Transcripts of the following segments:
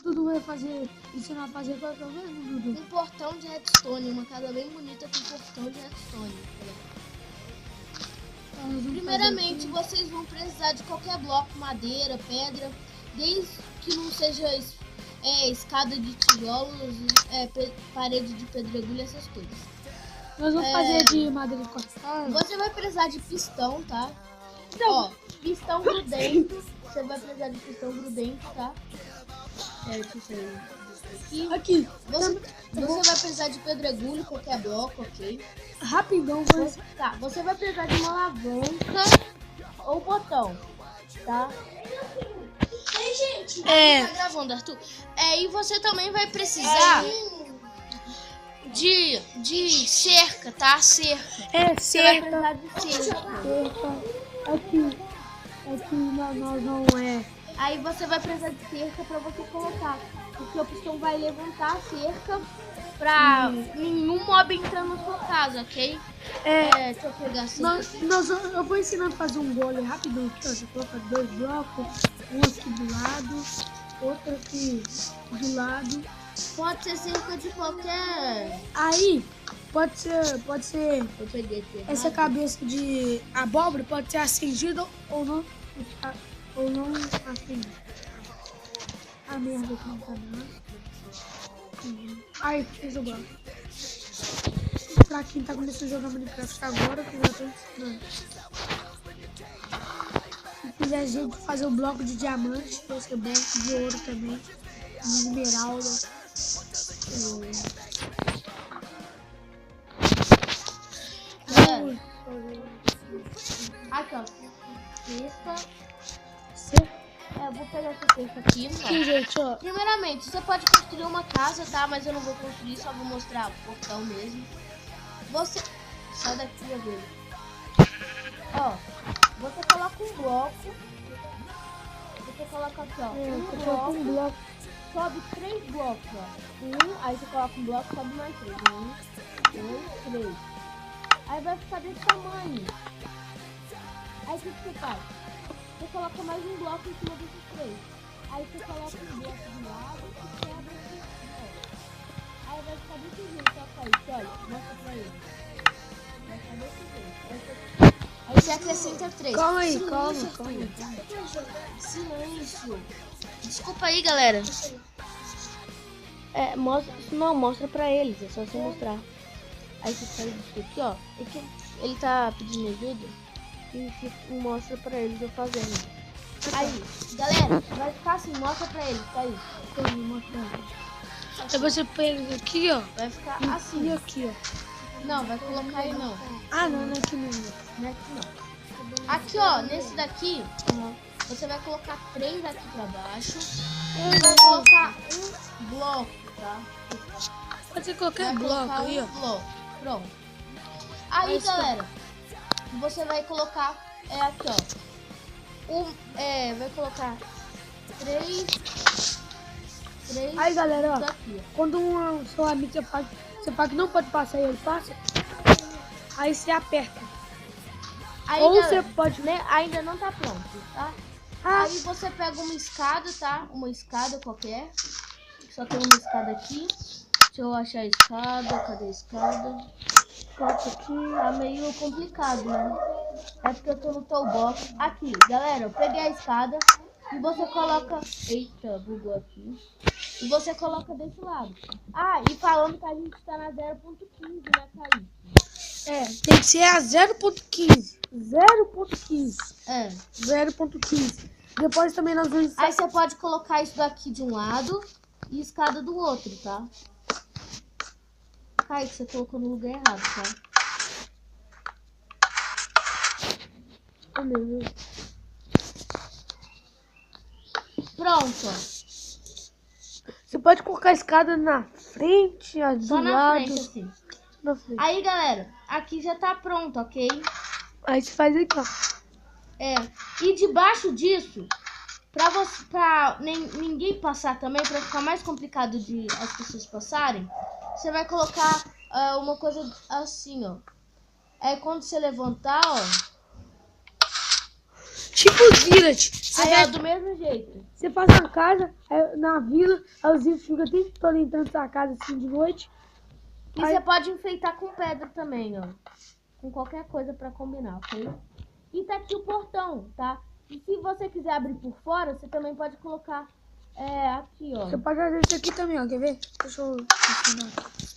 Dudu vai ensinar a fazer qual que é o mesmo, Dudu? Um portão de redstone, uma casa bem bonita com portão de redstone. Primeiramente, vocês vão precisar de qualquer bloco, madeira, pedra, desde que não seja escada de tijolos, parede de pedregulho, essas coisas. Nós vamos fazer de madeira cortada. Você vai precisar de pistão, tá? Ó, pistão grudento. Você vai precisar de pistão grudento, tá? Aqui. Você vai precisar de pedregulho, qualquer bloco, ok? Rapidão, Você vai precisar de uma alavanca ou botão, tá? Tá gravando, Arthur. E você também vai precisar de cerca, tá? Cerca. Cerca. Vai precisar de cerca. Aqui nós não é. Aí você vai precisar de cerca pra você colocar. Porque o pistão vai levantar a cerca pra nenhum mob entrar na sua casa, ok? Deixa eu pegar assim. Eu vou ensinando a fazer um gole rápido. Você coloca 2 blocos, um aqui do lado, outro aqui do lado. Pode ser cerca de qualquer. Aí pode ser. Eu peguei aqui. Essa cabeça de abóbora pode ser acendida ou não acendida. A merda aqui no canal. Aí, fiz o bloco. Pra quem tá começando a jogar Minecraft agora, que eu já tô ensinando. Se quiser gente fazer o bloco de diamante, vai ser bom, de ouro também, de esmeralda. Aqui, ó. Cerca. Eu vou pegar essa cerca aqui. Sim, gente, ó. Primeiramente, você pode construir uma casa, tá? Mas eu não vou construir, só vou mostrar o portão mesmo. Você... Sai daqui, ver. Ó, você coloca um bloco. Você coloca aqui, ó. Um bloco. Sobe 3 blocos, ó. Aí você coloca um bloco, sobe mais 3. 1, 2, 3. Aí vai ficar desse tamanho. Aí o que você faz? Você coloca mais um bloco em cima desses 3. Aí você coloca um bloco de lado e quebra esse bloco. Aí vai ficar desse jeito, ó, Kaique. Olha, mostra pra ele. Vai ficar desse jeito. Aí você acrescenta 3. Calma aí, Silêncio, calma. Silêncio. Desculpa aí, galera. Mostra pra eles, é só você mostrar. Aí você faz isso aqui, ó. Ele tá pedindo ajuda e mostra pra eles eu fazendo. Aí, galera, vai ficar assim, mostra pra eles, tá aí. Aí você pega aqui, ó. Vai ficar assim. E aqui, ó. Não, vai colocar aí não. Ah, não é aqui não. Não é aqui não. Aqui, ó, nesse daqui, você vai colocar 3 aqui pra baixo. E vai colocar um bloco, tá? Pode ser qualquer bloco aí, ó. Bloco. Pronto. Aí, galera, você vai colocar aqui, ó. Vai colocar 3. Aí, galera, ó. Aqui, ó. Quando seu amigo você fala que não pode passar e ele passa, aí você aperta. Aí, ou galera, você pode, né? Ainda não tá pronto, tá? Aí você pega uma escada, tá? Uma escada qualquer. Só tem uma escada aqui. Deixa eu achar a escada. Cadê a escada? Aqui tá meio complicado, né? É porque eu tô no toolbox. Aqui, galera, eu peguei a escada e você coloca... Eita, bugou aqui. E você coloca desse lado. Ah, e falando que a gente tá na 0.15, né, Kaique? Tem que ser a 0.15. 0.15. 0.15. Depois também nós vamos... Aí você pode colocar isso daqui de um lado e escada do outro, tá? Kaique, você colocou no lugar errado, tá? Oh, meu Deus. Pronto, ó. Você pode colocar a escada na frente, Só na lado. frente, assim. Na frente. Aí, galera, aqui já tá pronto, ok? Aí você faz aqui, ó. E debaixo disso, pra ninguém passar também, pra ficar mais complicado de as pessoas passarem, você vai colocar uma coisa assim, ó. Quando você levantar, ó. Tipo os village. Aí, ó, do mesmo jeito. Você faz uma casa na vila, aí os village ficam o tempo todo entrando na sua casa assim de noite. E Aí- você pode enfeitar com pedra também, ó. Com qualquer coisa pra combinar, ok? E tá aqui o portão, tá? E se você quiser abrir por fora, você também pode colocar aqui, ó. Você pode fazer isso aqui também, ó. Quer ver? Deixa eu ensinar.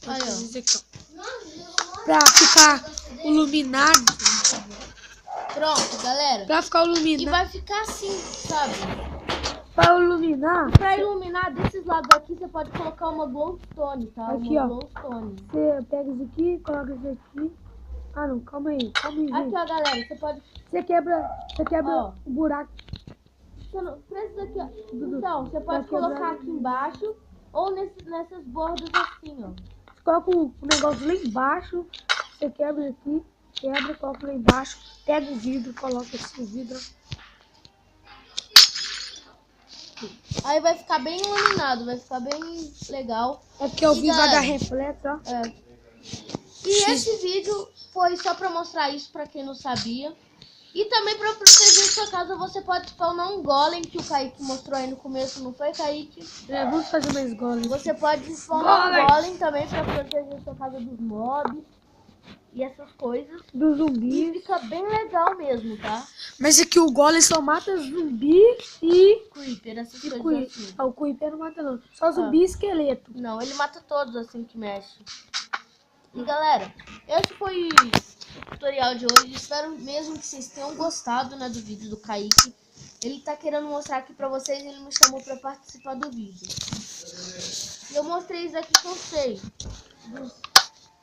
Aí, ó. Fazer isso aqui, ó. Pra ficar iluminado. Pronto, galera. Pra ficar E iluminado. vai ficar assim, sabe? Pra iluminar. Pra iluminar desses lados aqui, você pode colocar uma glowstone, tá? Aqui, uma ó. glowstone. Você pega isso aqui, coloca isso aqui. Ah, não. Calma aí, Aqui, gente. ó, galera. Você pode... Você quebra Ó. o buraco. Você não precisa aqui, ó. Então, você pode quebrar. colocar aqui embaixo ou nessas bordas assim, ó. Você coloca o negócio lá embaixo. Você quebra aqui. Quebra, coloca lá embaixo. Pega o vidro, coloca esse vidro. Aí vai ficar bem iluminado, vai ficar bem legal. É porque o E, vidro vai dar galera, reflexo, ó. E esse vídeo foi só pra mostrar isso pra quem não sabia. E também pra proteger sua casa, você pode spawnar um golem que o Kaique mostrou aí no começo, não foi, Kaique? Vamos fazer mais golem. Você pode spawnar Golem! um golem também pra proteger sua casa dos mobs e essas coisas. Do E zumbi. fica bem legal mesmo, tá? Mas aqui o golem só mata zumbi e Creeper, essas coisas Cui. assim. Ah, o Creeper não mata não. Só zumbi e esqueleto. Não, ele mata todos assim que mexe. E galera, esse foi o tutorial de hoje. Espero mesmo que vocês tenham gostado, né, do vídeo do Kaique. Ele tá querendo mostrar aqui pra vocês e ele me chamou pra participar do vídeo. E eu mostrei isso aqui que eu sei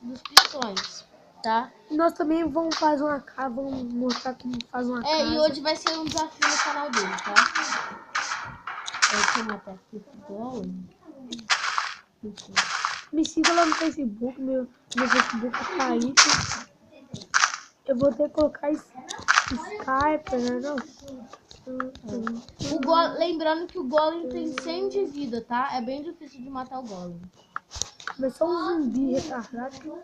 dos pistões, tá? E nós também vamos fazer uma casa, vamos mostrar como faz uma casa. E hoje vai ser um desafio no canal dele, tá? Deixa eu matar aqui esse golem. Me siga lá no Facebook, meu Facebook é Kaique. Eu vou ter que colocar Skype, né? Não. Lembrando que o golem tem 100 de vida, tá? É bem difícil de matar o golem. Mas só um zumbi retardado que não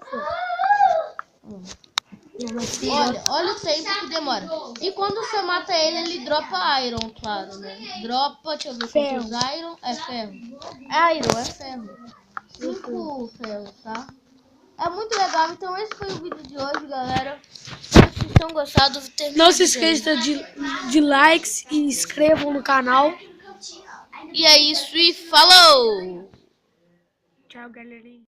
sei. Olha o tempo que demora. E quando você mata ele, ele dropa iron, claro, né? Dropa, deixa eu ver Ferro. quantos iron. É ferro. É iron, é ferro. 5 ferros, tá? É muito legal. Então esse foi o vídeo de hoje, galera. Espero que vocês tenham gostado. Não se esqueça de likes e inscrevam no canal. E é isso e falou! Tchau, galerinha.